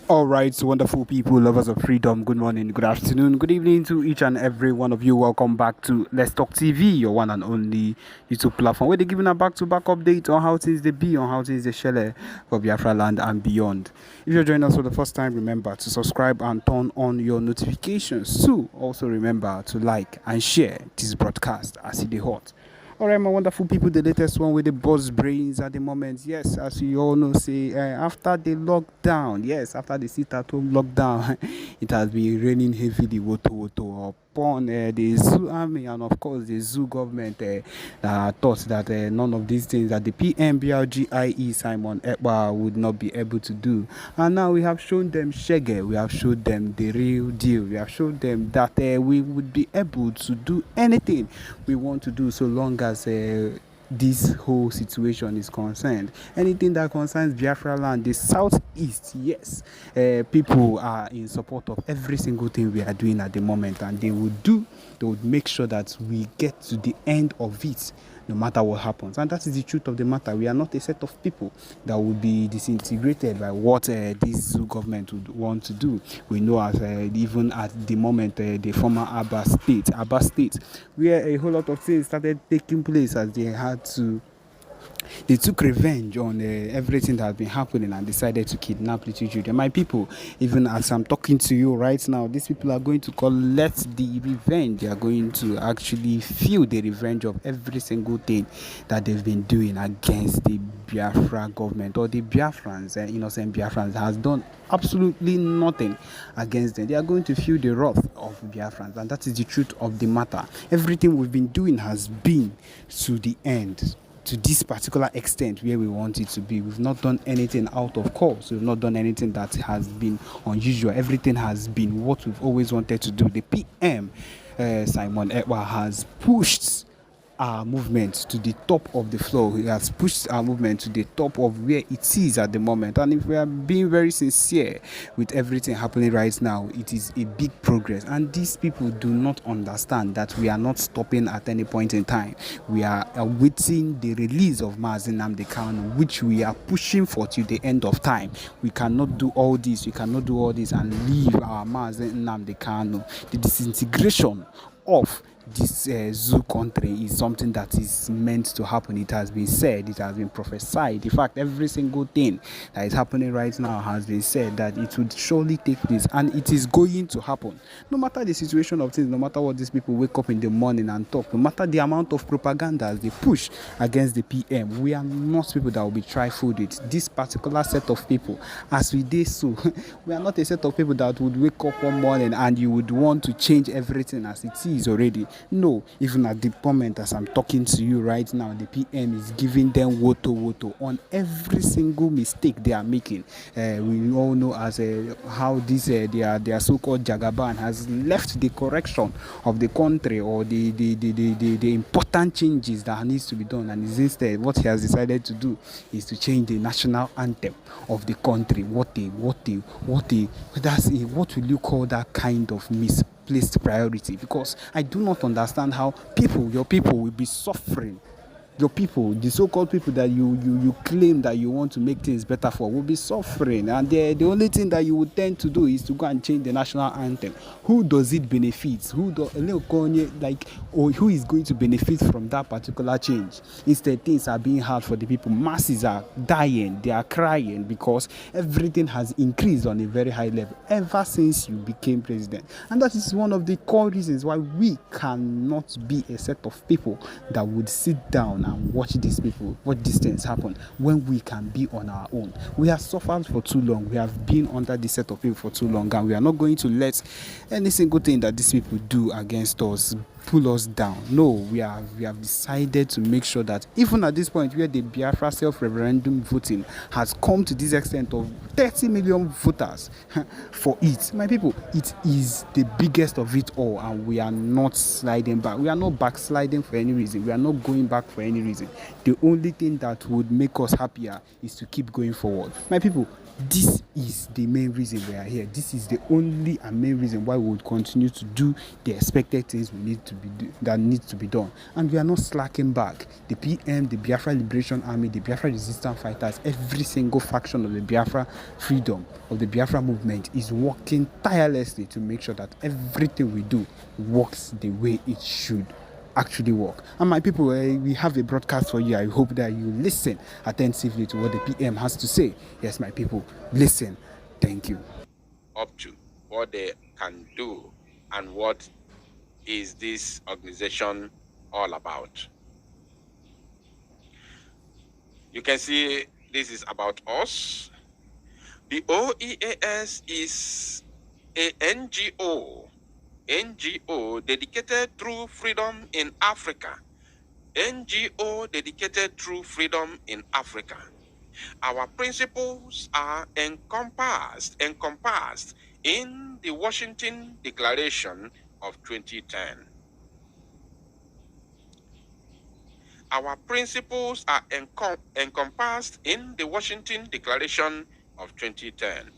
All right, so wonderful people, lovers of freedom. Good morning, good afternoon, good evening to each and every one of you. Welcome back to Let's Talk TV, your one and only YouTube platform where they're giving a back-to-back update on how things they be, on how things they share for Biafra land and beyond. If you're joining us for the first time, remember to subscribe and turn on your notifications too. Also remember to like and share this broadcast as it is hot. All right, my wonderful people, the latest one with the buzz brains at the moment. Yes, as you all know, say after the lockdown, yes, after the sit-at-home lockdown, it has been raining heavily, woto upon the zoo army and of course the zoo government thought that none of these things that the PMBRGIE Simon Ekpa would not be able to do. And now we have shown them shege, we have showed them the real deal, we have showed them that we would be able to do anything we want to do so long as this whole situation is concerned. Anything that concerns Biafra land, the southeast, yes, people are in support of every single thing we are doing at the moment, and they would make sure that we get to the end of it no matter what happens. And that is the truth of the matter. We are not a set of people that would be disintegrated by what this zoo government would want to do. We know as even at the moment the former Abba state, where a whole lot of things started taking place as they took revenge on everything that has been happening and decided to kidnap little children. My people, even as I'm talking to you right now, these people are going to collect the revenge. They are going to actually feel the revenge of every single thing that they've been doing against the Biafra government or the Biafrans. Innocent Biafrans has done absolutely nothing against them. They are going to feel the wrath of Biafrans, and that is the truth of the matter. Everything we've been doing has been to the end, to this particular extent where we want it to be. We've not done anything out of course. We've not done anything that has been unusual. Everything has been what we've always wanted to do. The PM, Simon Ekpa, has pushed our movement to the top of the floor. He has pushed our movement to the top of where it is at the moment. And if we are being very sincere with everything happening right now, it is a big progress. And these people do not understand that we are not stopping at any point in time. We are awaiting the release of Mazi Nnamdi Kanu, which we are pushing for till the end of time. We cannot do all this. We cannot do all this and leave our Mazi Nnamdi Kanu. The disintegration of this zoo country is something that is meant to happen. It has been said, it has been prophesied. In fact, every single thing that is happening right now has been said that it would surely take place, and it is going to happen. No matter the situation of things, no matter what these people wake up in the morning and talk, no matter the amount of propaganda they push against the PM, we are not people that will be trifled with. This particular set of people, as we did so, we are not a set of people that would wake up one morning and you would want to change everything as it is already. No, even at the moment as I'm talking to you right now, the PM is giving them woto on every single mistake they are making. We all know as how this their so-called Jagaban has left the correction of the country or the important changes that needs to be done, and is instead what he has decided to do is to change the national anthem of the country. What will you call that kind of misplaced priority? Because I do not understand how your people will be suffering. Your people, the so-called people that you claim that you want to make things better for, will be suffering, and the only thing that you would tend to do is to go and change the national anthem. Who does it benefit? Who is going to benefit from that particular change? Instead, things are being hard for the people. Masses are dying, they are crying because everything has increased on a very high level ever since you became president, and that is one of the core reasons why we cannot be a set of people that would sit down and watch these things happen when we can be on our own. We have suffered for too long. We have been under this set of people for too long, and we are not going to let any single thing that these people do against us pull us down. No, we have decided to make sure that even at this point where the Biafra self-referendum voting has come to this extent of 30 million voters for it, my people, it is the biggest of it all, and we are not sliding back. We are not backsliding for any reason. We are not going back for any reason. The only thing that would make us happier is to keep going forward. My people, This is the main reason we are here. This is the only and main reason why we would continue to do the expected things we need to that needs to be done. And we are not slacking back. The PM, the Biafra Liberation Army, the Biafra resistance fighters, every single faction of the Biafra freedom, of the Biafra movement is working tirelessly to make sure that everything we do works the way it should actually work. And my people, we have a broadcast for you. I hope that you listen attentively to what the PM has to say. Yes, my people, listen. Thank you. Up to what they can do and what is this organization all about. You can see this is about us. The OEAS is a NGO dedicated to freedom in Africa. NGO dedicated to freedom in Africa. Our principles are encompassed in the Washington Declaration of 2010. Our principles are encompassed in the Washington Declaration of 2010.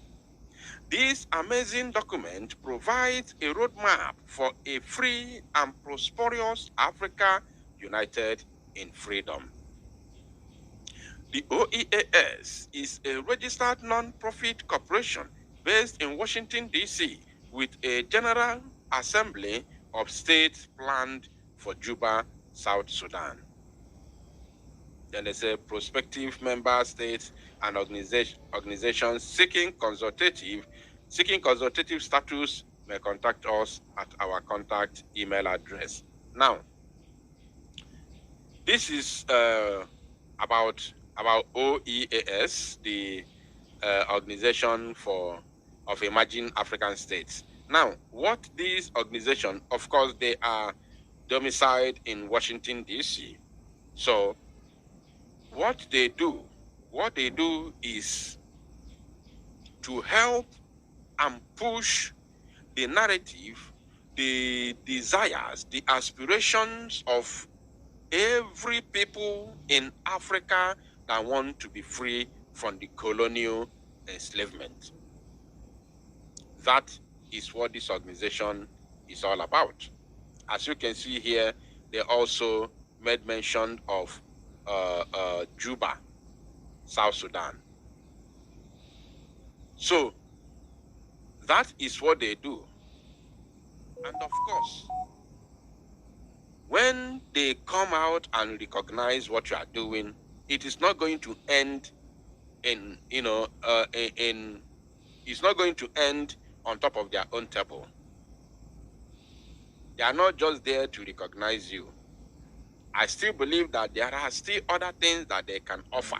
This amazing document provides a roadmap for a free and prosperous Africa united in freedom. The OEAS is a registered non-profit corporation based in Washington, D.C., with a General Assembly of States planned for Juba, South Sudan. Then there's a prospective member states and organizations seeking consultative status may contact us at our contact email address. Now, this is about OEAS, the organization of emerging African states. Now, what these organizations, of course, they are domiciled in Washington, D.C. So what they do is to help and push the narrative, the desires, the aspirations of every people in Africa that want to be free from the colonial enslavement. That is what this organization is all about. As you can see here, they also made mention of Juba, South Sudan. So that is what they do. And of course, when they come out and recognize what you are doing, it is not going to end it's not going to end on top of their own table. They are not just there to recognize you. I still believe that there are still other things that they can offer.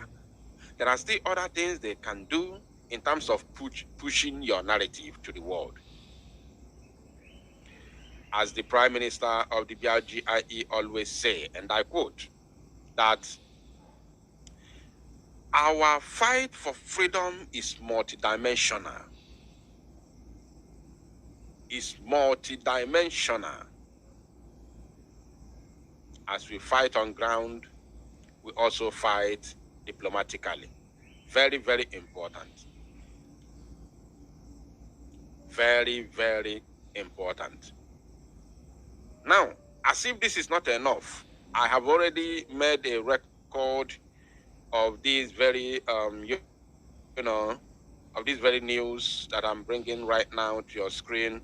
There are still other things they can do in terms of pushing your narrative to the world. As the Prime Minister of the BRGIE always say, and I quote, that our fight for freedom is multidimensional. Is multidimensional. As we fight on ground, we also fight diplomatically. Very, very important. Very, very important. Now, as if this is not enough, I have already made a record of these very, of this very news that I'm bringing right now to your screen.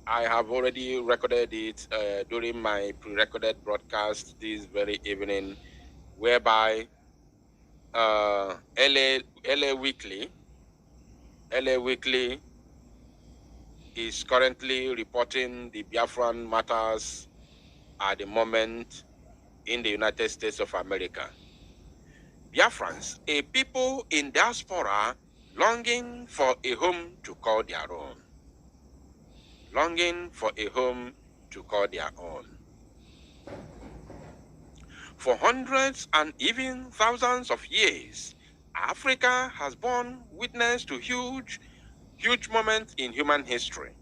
I have already recorded it during my pre-recorded broadcast this very evening, whereby LA Weekly is currently reporting the Biafran matters at the moment in the United States of America. Biafrans, a people in diaspora longing for a home to call their own. Longing for a home to call their own. For hundreds and even thousands of years, Africa has borne witness to huge moments in human history.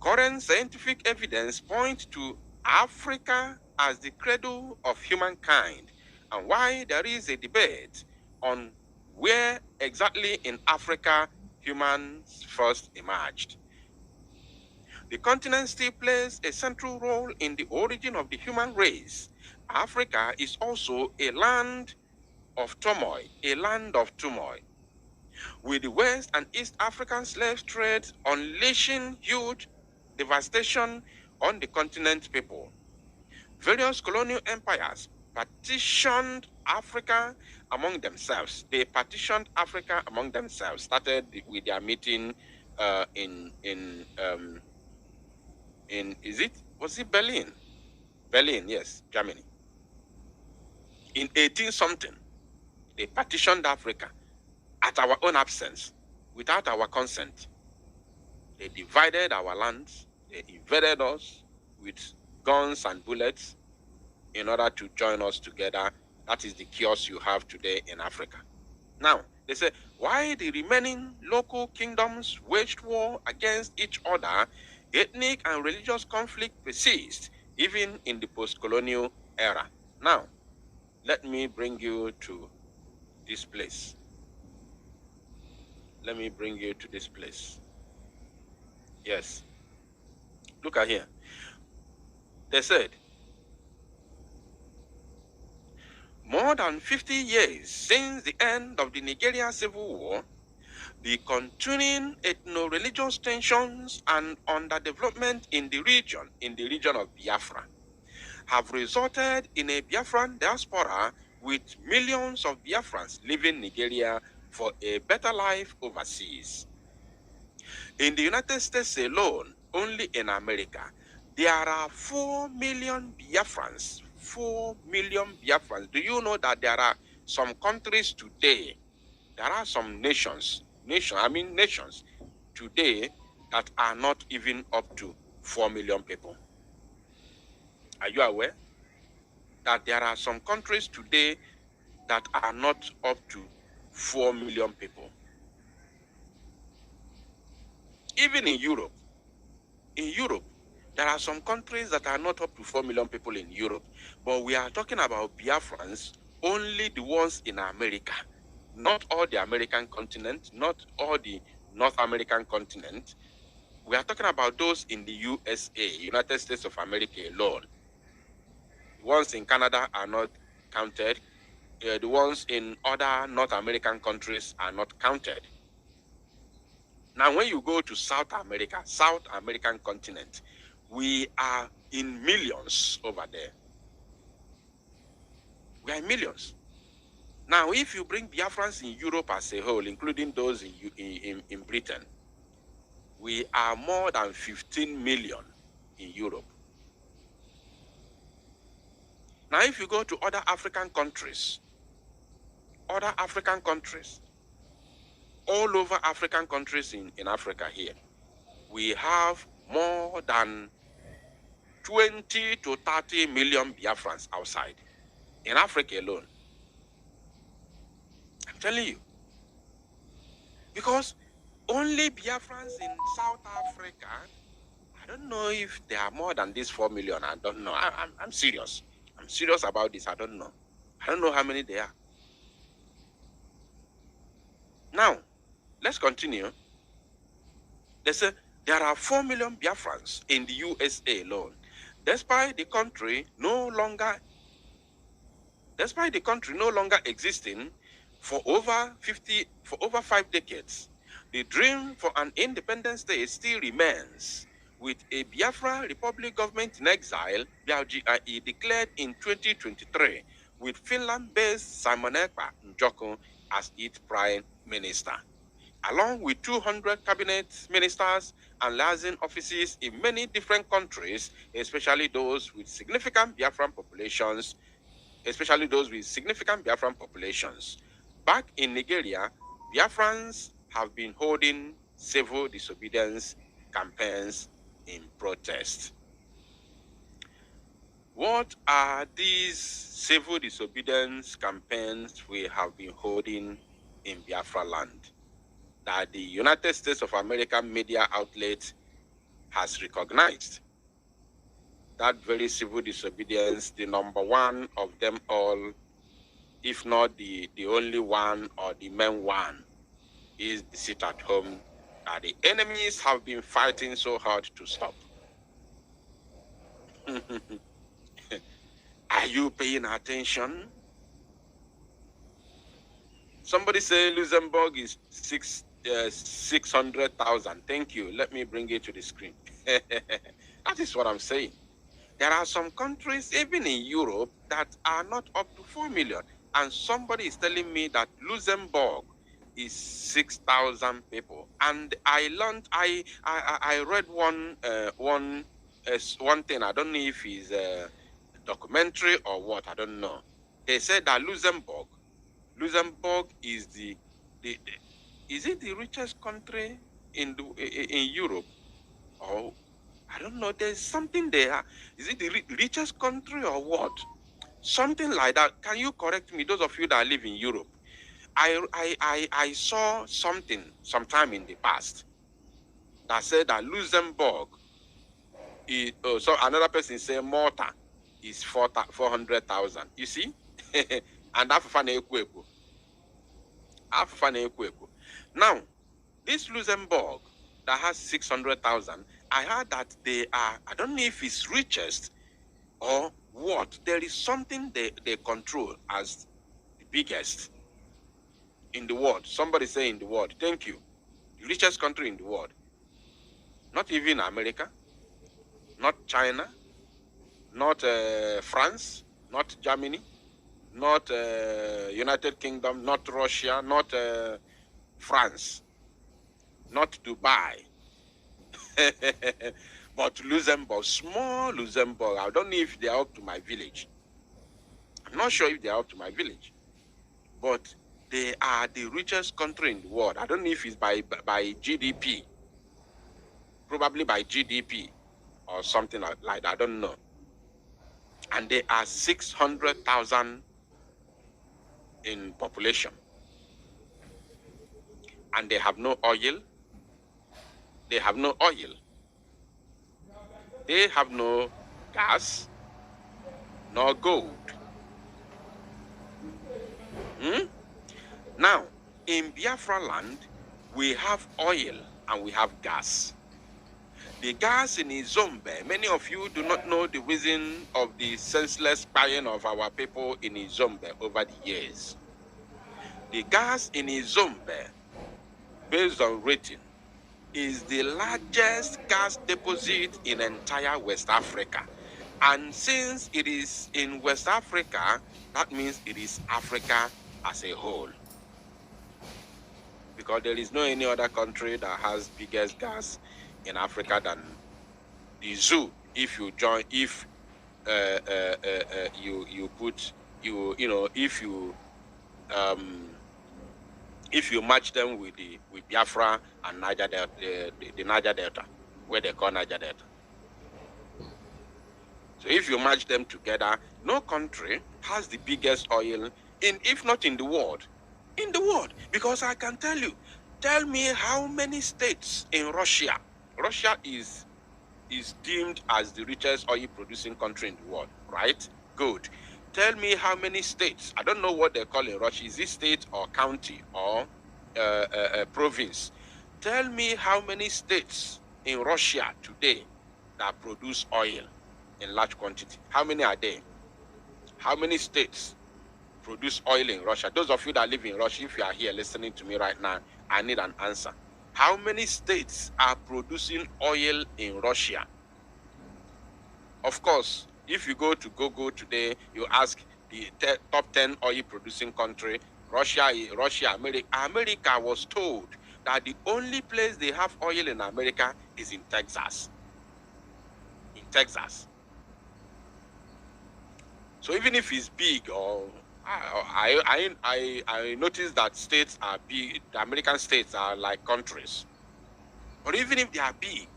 Current scientific evidence points to Africa as the cradle of humankind, and why there is a debate on where exactly in Africa humans first emerged. The continent still plays a central role in the origin of the human race. Africa is also a land of turmoil, with the West and East African slave trade unleashing huge devastation on the continent people. Various colonial empires partitioned Africa among themselves. They partitioned Africa among themselves. Started with their meeting was it Berlin? Berlin, yes, Germany. In 18 something, they partitioned Africa at our own absence, without our consent. They divided our lands. They invaded us with guns and bullets in order to join us together. That is the chaos you have today in Africa. Now, they say, why the remaining local kingdoms waged war against each other, ethnic and religious conflict persist even in the post-colonial era. Now, let me bring you to this place. Let me bring you to this place. Yes. Look at here. They said, more than 50 years since the end of the Nigerian Civil War, the continuing ethno-religious tensions and underdevelopment in the region of Biafra, have resulted in a Biafran diaspora with millions of Biafrans leaving Nigeria for a better life overseas. In the United States alone, only in America, there are 4 million Biafrans. 4 million Biafrans. Do you know that there are some countries today, there are some nations today that are not even up to 4 million people? Are you aware that there are some countries today that are not up to 4 million people? Even in Europe, there are some countries that are not up to 4 million people in Europe. But we are talking about Biafrans, only the ones in America. Not all the American continent, not all the North American continent. We are talking about those in the USA, United States of America alone. The ones in Canada are not counted. The ones in other North American countries are not counted. Now, when you go to South America, South American continent, we are in millions over there. We are in millions. Now, if you bring Biafrans in Europe as a whole, including those in Britain, we are more than 15 million in Europe. Now, if you go to other African countries, all over African countries in Africa here, we have more than 20 to 30 million Biafrans outside, in Africa alone. I'm telling you. Because only Biafrans in South Africa, I don't know if there are more than this 4 million. I don't know. I'm serious. I'm serious about this. I don't know. I don't know how many there are. Now, let's continue. They say there are 4 million Biafrans in the USA alone, despite the country no longer existing for over 5 decades. The dream for an independent state still remains, with a Biafra Republic government in exile, BRGIE, declared in 2023, with Finland-based Simon Ekpa Njoko as its prime minister, along with 200 cabinet ministers and liaison offices in many different countries, especially those with significant Biafran populations. Back in Nigeria, Biafrans have been holding civil disobedience campaigns in protest. What are these civil disobedience campaigns we have been holding in Biafra land that the United States of America media outlet has recognized? That very civil disobedience, the number one of them all, if not the only one or the main one, is the sit at home that the enemies have been fighting so hard to stop. Are you paying attention? Somebody say Luxembourg is 600,000. Thank you. Let me bring it to the screen. That is what I'm saying. There are some countries, even in Europe, that are not up to 4 million. And somebody is telling me that Luxembourg is 6,000 people. And I learned, I read one thing. I don't know if it's a documentary or what. I don't know. They said that Luxembourg is is it the richest country in Europe? Or I don't know. There's something there. Is it the richest country or what? Something like that. Can you correct me, those of you that live in Europe? I saw something sometime in the past that said that Luxembourg is, so another person say Malta is 400,000. You see? And now, this Luxembourg that has 600,000, I heard that they are, I don't know if it's richest or what. There is something they control as the biggest in the world. Somebody say in the world. Thank you. The richest country in the world. Not even America, not China, not France, not Germany, not United Kingdom, not Russia, not France, not Dubai. But Luxembourg, small Luxembourg, I don't know if they are up to my village. I'm not sure if they are up to my village. But they are the richest country in the world. I don't know if it's by GDP. Probably by GDP or something like that. I don't know. And they are 600,000 in population. And they have no oil. They have no oil. They have no gas, no gold. Now, in Biafra land, we have oil and we have gas. The gas in Izombe, many of you do not know the reason of the senseless buying of our people in Izombe over the years. The gas in Izombe, based on rating, is the largest gas deposit in entire West Africa. And since it is in West Africa, that means it is Africa as a whole. Because there is no any other country that has biggest gas in Africa than the zoo. If you join, if if you match them with Biafra and Niger Delta, the Niger Delta, where they call Niger Delta. So if you match them together, no country has the biggest oil if not in the world. In the world. Because I can tell you, tell me how many states in Russia. Russia is deemed as the richest oil producing country in the world, right? Good. Tell me how many states. I don't know what they call in Russia. Is it state or county or province? Tell me how many states in Russia today that produce oil in large quantity. How many are there? How many states produce oil in Russia? Those of you that live in Russia, if you are here listening to me right now, I need an answer. How many states are producing oil in Russia? Of course, if you go to Google today, you ask the top 10 oil producing country, Russia, America. America was told that the only place they have oil in America is in Texas. In Texas. So even if it's big, or I noticed that states are big, the American states are like countries. But even if they are big,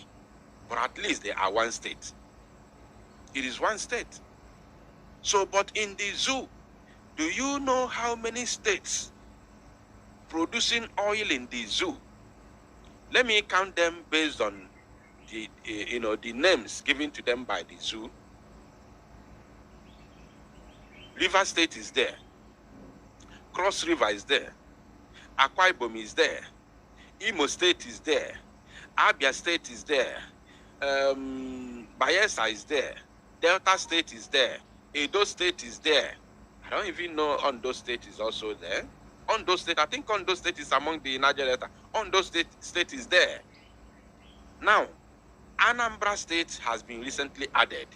but at least they are one state. It is one state. So, but in the zoo, do you know how many states producing oil in the zoo? Let me count them based on the the names given to them by the zoo. River State is there. Cross River is there. Akwa Ibom is there. Imo State is there. Abia State is there. Bayelsa is there. Delta State is there. Edo State is there. I don't even know Ondo State is also there. Ondo State, I think Ondo State is among the Niger Delta. Ondo State is there. Now, Anambra State has been recently added.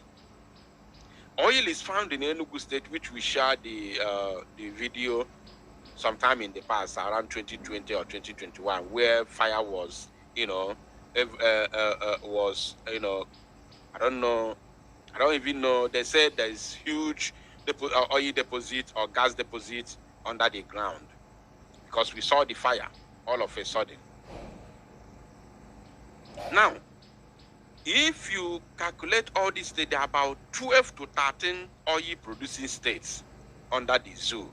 Oil is found in Enugu State, which we shared the video sometime in the past, around 2020 or 2021, where fire was, I don't even know. They said there is huge oil deposit or gas deposit under the ground because we saw the fire all of a sudden. Now, if you calculate all these states, there are about 12 to 13 oil producing states under the zoo.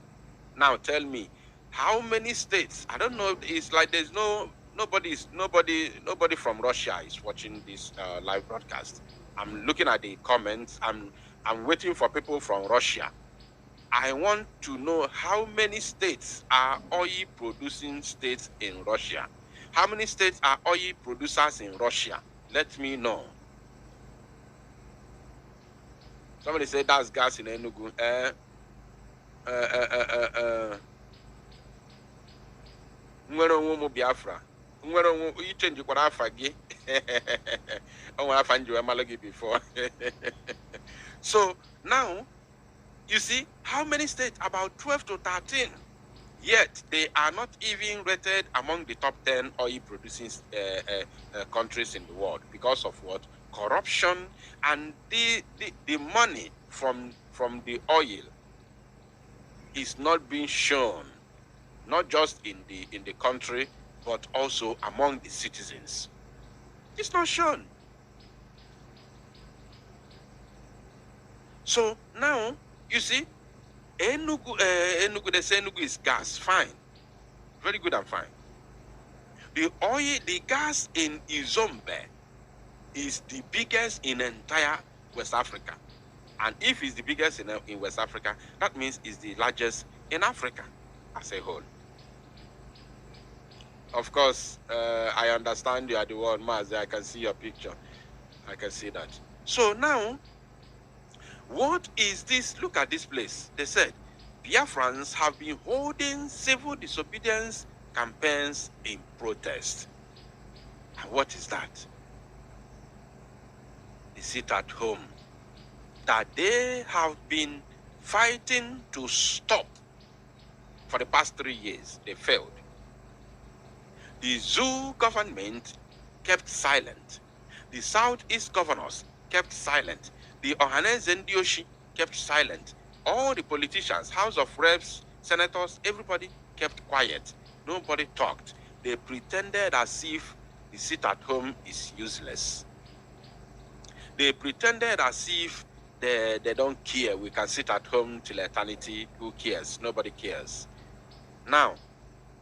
Now tell me, how many states? I don't know. It's like there's nobody from Russia is watching this live broadcast. I'm looking at the comments. I'm waiting for people from Russia. I want to know how many states are oil producing states in Russia. How many states are oil producers in Russia? Let me know. Somebody said that's gas in Enugu. Nwere onwe ụmụ Biafra. Nwere onwe you change kwara afa gị. Onwe afa njiwe malụ gị before. So now you see how many states? About 12 to 13. Yet they are not even rated among the top 10 oil producing countries in the world because of what? Corruption and the money from the oil is not being shown, not just in the country, but also among the citizens. It's not shown. So now you see, Enugu, they say Enugu is gas, fine, very good and fine. The gas in Izombe is the biggest in entire West Africa. And if it's the biggest in West Africa, that means it's the largest in Africa as a whole. Of course, I understand you are the one, Mazi. I can see your picture. I can see that. So now, what is this? Look at this place. They said, Biafrans have been holding civil disobedience campaigns in protest. And what is that? They sit at home. That they have been fighting to stop for the past 3 years. They failed. The zoo government kept silent. The Southeast governors kept silent. The Ohanes Ndioshi kept silent. All the politicians, House of Reps, senators, everybody kept quiet. Nobody talked. They pretended as if the sit at home is useless. They pretended as if they don't care. We can sit at home till eternity. Who cares? Nobody cares. Now,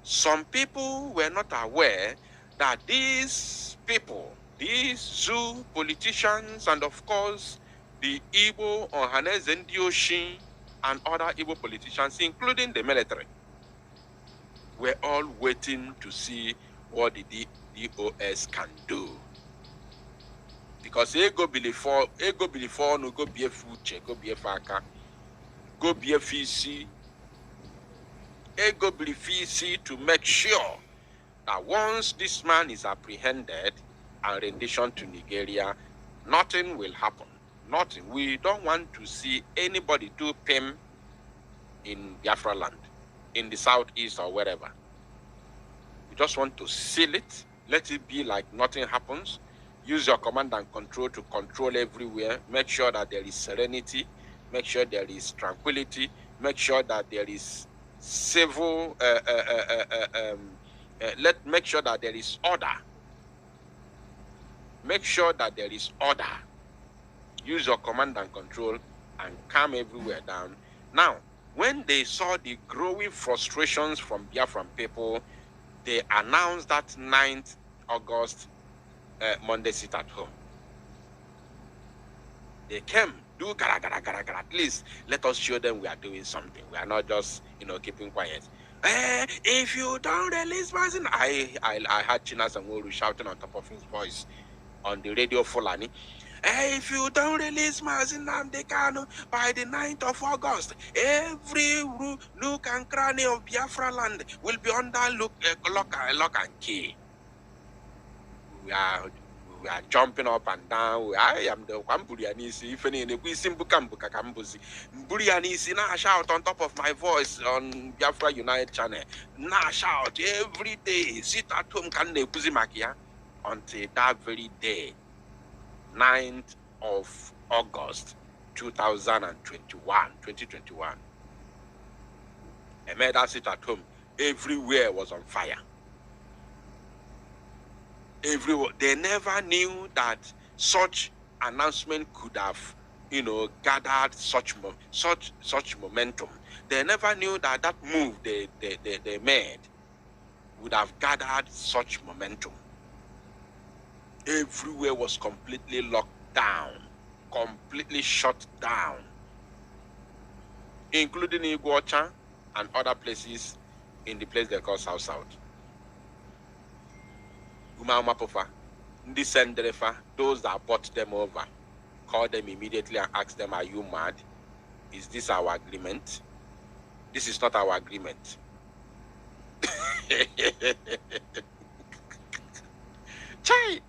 some people were not aware that these people, these zoo politicians, and of course, the Igbo, Ohanes Ndioshi, and other Igbo politicians, including the military, were all waiting to see what the DOS can do. Because ego before no go be a future, go be a faka, go be a fisi, ego be fisi to make sure that once this man is apprehended and rendition to Nigeria, nothing will happen. Nothing. We don't want to see anybody do PIM in Biafra land, in the southeast or wherever. We just want to seal it, let it be like nothing happens. Use your command and control to control everywhere. Make sure that there is serenity. Make sure there is tranquility. Make sure that there is civil. Make sure that there is order. Make sure that there is order. Use your command and control and calm everywhere down. Now, when they saw the growing frustrations from Biafran people, they announced that 9th August Monday sit at home. They came do gara gara gara gara. At least let us show them we are doing something. We are not just keeping quiet. If you don't release Mazin, I had Chinas and Woru shouting on top of his voice on the radio Fulani. If you don't release Mazin Namdekano by the 9th of August, every nook and cranny of Biafra land will be under lock and key. We are jumping up and down. I am the Kwamburianisi, if any Simbukambuka Kambuzi. Burianisi, now shout on top of my voice on Biafra United channel. Now shout every day. Sit at home, Kane Kuzimakia, until that very day, 9th of August 2021. I made us sit at home. Everywhere was on fire. Everyone, they never knew that such announcement could have, gathered such momentum. They never knew that that move they made would have gathered such momentum. Everywhere was completely locked down, completely shut down, including Iguacha and other places in the place they call South. Those that bought them over, call them immediately and ask them, are you mad? Is this our agreement? This is not our agreement. Chai!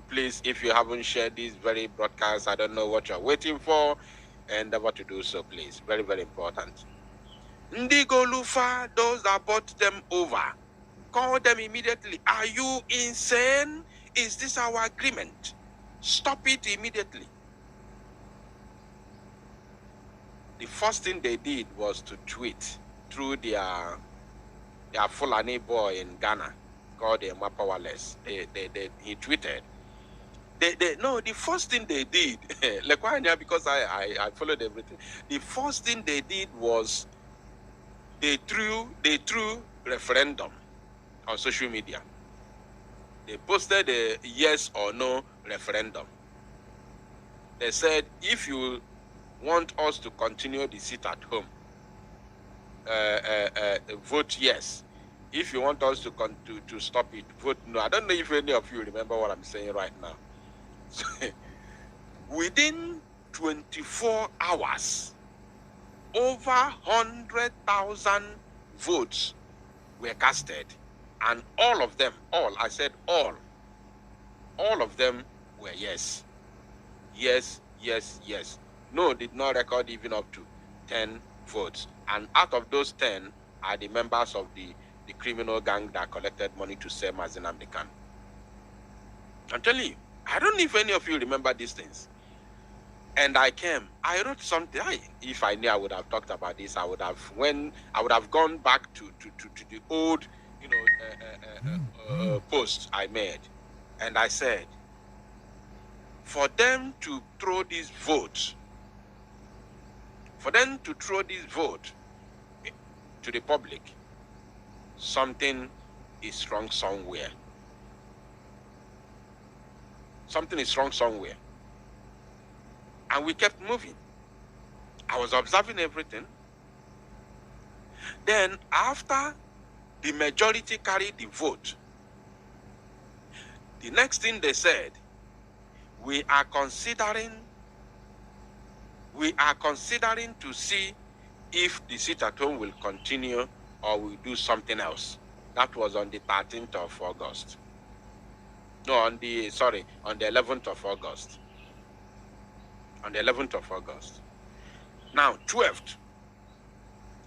Please, if you haven't shared this very broadcast, I don't know what you're waiting for. Endeavor to do so, please. Very, very important. Ndigo Lufa, those that bought them over, call them immediately. Are you insane? Is this our agreement? Stop it immediately. The first thing they did was to tweet through their Fulani boy in Ghana called Powerless. He tweeted. The first thing they did, because I followed everything. The first thing they did was they threw referendum on social media. They posted a yes or no referendum. They said, if you want us to continue the sit at home, vote yes. If you want us to stop it, vote no. I don't know if any of you remember what I'm saying right now. So, within 24 hours, over 100,000 votes were casted, and all of them were yes. Yes. No did not record even up to 10 votes. And out of those 10 are the members of the criminal gang that collected money to sell Mazin Amdekan. I'm telling you, I don't know if any of you remember these things. And I wrote something. If I knew I would have talked about this, I would have gone back to the old, post I made. And I said, for them to throw this vote to the public, something is wrong somewhere. Something is wrong somewhere. And we kept moving. I was observing everything. Then after the majority carried the vote, the next thing they said, we are considering to see if the sit at home will continue or will do something else. That was on the 13th of August. No, on the 11th of August. On the 11th of August. Now, 12th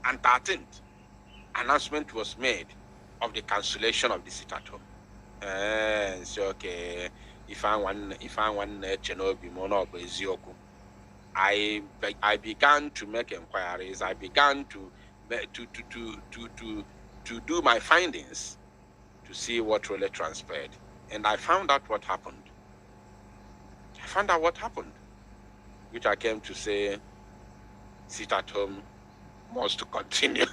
and 13th, announcement was made of the cancellation of the sit at home. So okay, if I want Chenobi Mono Bezioku, I began to make inquiries. I began to do my findings to see what really transpired, and I found out what happened. Which I came to say, sit at home must continue.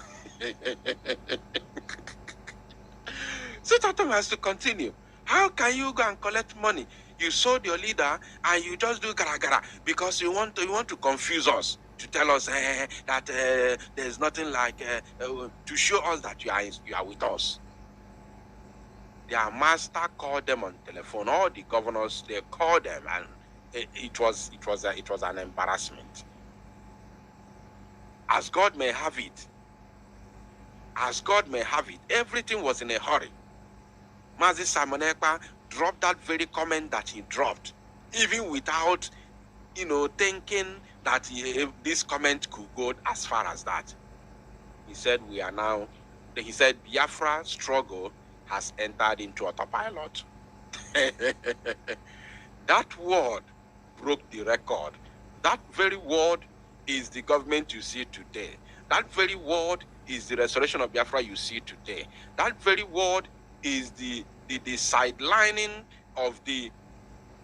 Sit at home has to continue. How can you go and collect money? You sold your leader and you just do gara gara because you want to confuse us, to tell us that there's nothing like to show us that you are with us. Their master called them on telephone. All the governors, they called them, and it was an embarrassment. As God may have it, everything was in a hurry. Mazi Simon Ekpa dropped that very comment that he dropped, even without, thinking that this comment could go as far as that. He said, Biafra struggle has entered into autopilot. That word broke the record. That very word is the government you see today. That very word is the restoration of Biafra you see today. That very word is the sidelining of the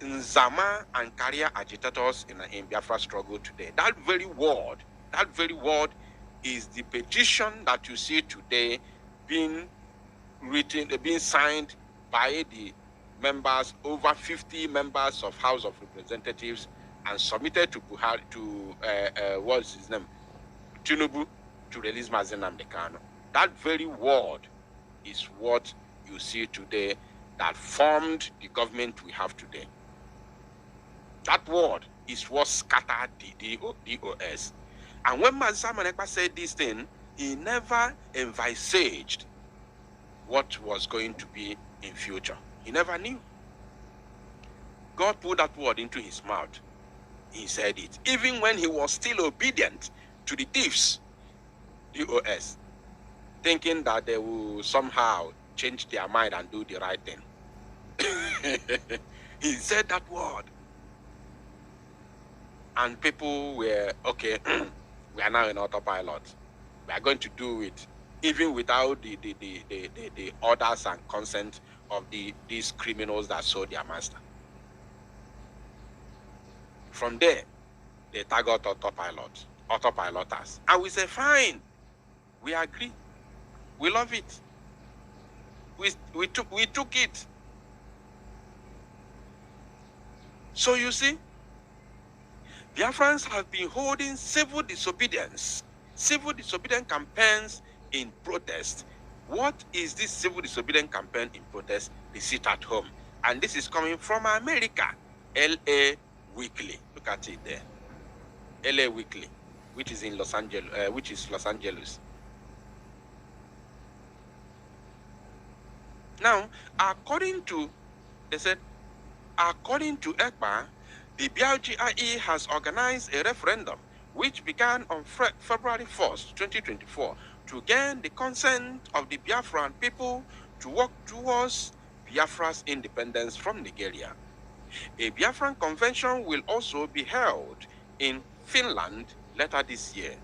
Nzama and career agitators in Biafra struggle today. That very word is the petition that you see today being written, being signed by the members, over 50 members of House of Representatives, and submitted to Buhari, what's his name, Tinubu, to release Mazi Nnamdi Kanu. That very word is what you see today that formed the government we have today. That word is what scattered the DOS. And when Mazi Simon Ekpa said this thing, he never envisaged what was going to be in future. He never knew. God put that word into his mouth. He said it, even when he was still obedient to the thieves, DOS, thinking that they will somehow change their mind and do the right thing. He said that word. And people were, okay, we are now in autopilot. We are going to do it, even without the orders and consent of these criminals that sold their master. From there, they target autopiloters. And we say, fine, we agree. We love it. We took it. So you see, Biafrans have been holding civil disobedience campaigns in protest. What is this civil disobedience campaign in protest? They sit at home. And this is coming from America, LA Weekly. Look at it there. LA Weekly, which is in Los Angeles, Now, according to Ekpa, the BRGIE has organized a referendum which began on February 1st, 2024, to gain the consent of the Biafran people to work towards Biafra's independence from Nigeria. A Biafran convention will also be held in Finland later this year.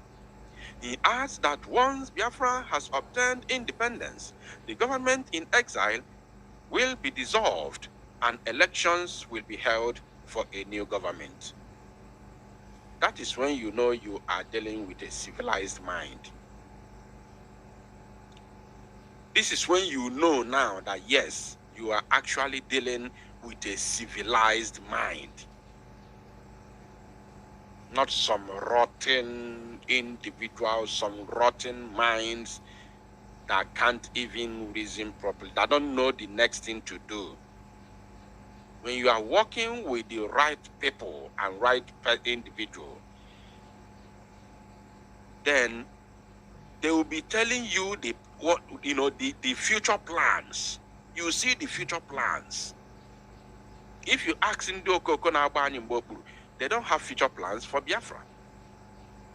He adds that once Biafra has obtained independence, the government in exile will be dissolved and elections will be held for a new government. That is when you know you are dealing with a civilized mind. This is when you know now that yes, you are actually dealing with a civilized mind. Not some rotten individuals, some rotten minds that can't even reason properly, that don't know the next thing to do. When you are working with the right people and right individual, then they will be telling you the future plans. You see the future plans. If you ask Ndoko they don't have future plans for Biafra.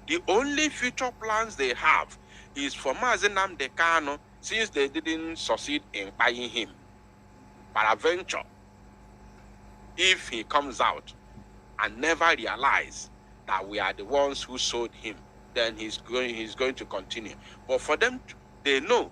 The only future plans they have is for Mazi Nnamdi Kanu, since they didn't succeed in buying him. Peradventure, if he comes out and never realize that we are the ones who sold him, then he's going to continue. But for them, they know